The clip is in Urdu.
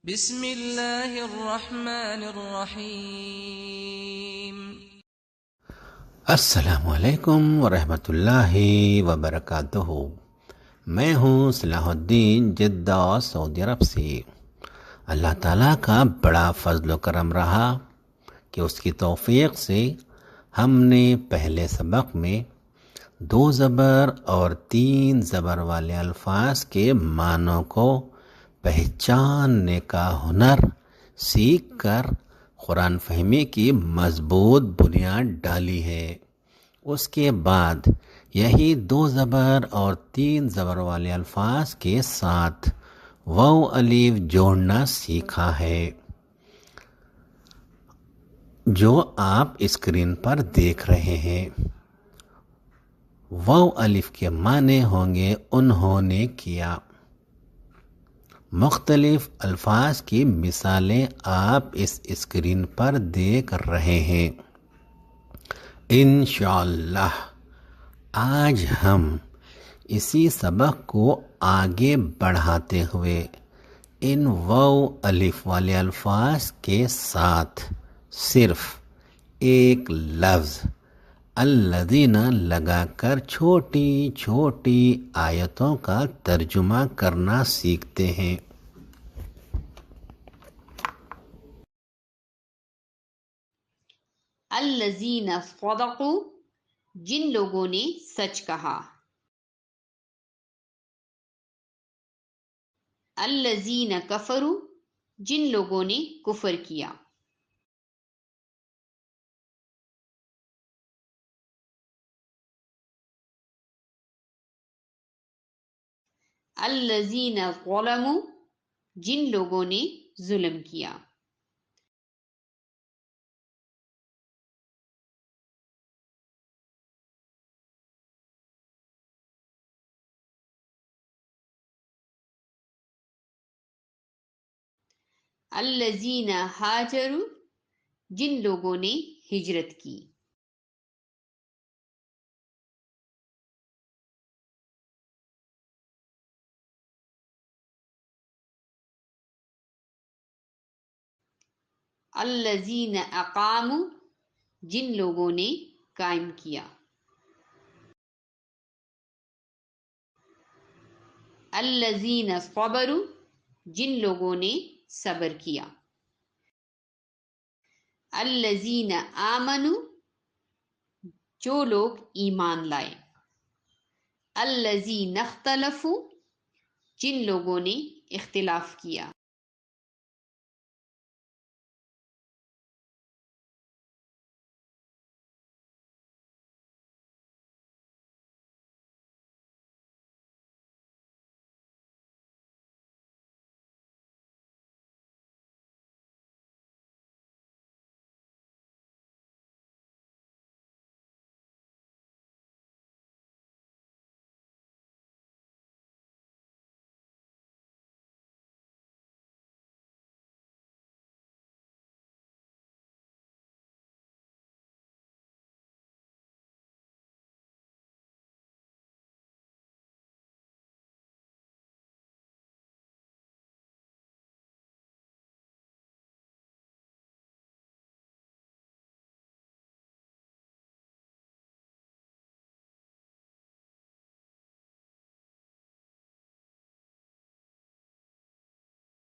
بسم اللہ الرحمن الرحیم۔ السلام علیکم ورحمۃ اللہ وبرکاتہ۔ میں ہوں صلاح الدین جدہ سعودی عرب سے۔ اللہ تعالیٰ کا بڑا فضل و کرم رہا کہ اس کی توفیق سے ہم نے پہلے سبق میں 2 زبر اور 3 زبر والے الفاظ کے معنوں کو پہچاننے کا ہنر سیکھ کر قرآن فہمی کی مضبوط بنیاد ڈالی ہے۔ اس کے بعد یہی 2 زبر اور 3 زبر والے الفاظ کے ساتھ واو الف جوڑنا سیکھا ہے، جو آپ اسکرین پر دیکھ رہے ہیں۔ واو الف کے معنی ہوں گے انہوں نے کیا۔ مختلف الفاظ کی مثالیں آپ اس اسکرین پر دیکھ رہے ہیں۔ انشاءاللہ آج ہم اسی سبق کو آگے بڑھاتے ہوئے ان واو الف والے الفاظ کے ساتھ صرف ایک لفظ الذین لگا کر چھوٹی چھوٹی آیتوں کا ترجمہ کرنا سیکھتے ہیں۔ الذین صدقوا، جن لوگوں نے سچ کہا۔ الذین کفروا، جن لوگوں نے کفر کیا۔ الذین ظلموا، جن لوگوں نے ظلم کیا۔ الذین ہاجروا، جن لوگوں نے ہجرت کی۔ الذین اقاموا، جن لوگوں نے قائم کیا۔ الذین صبروا، جن لوگوں نے صبر کیا۔ الذین آمنوا، جو لوگ ایمان لائے۔ الذین اختلفوا، جن لوگوں نے اختلاف کیا۔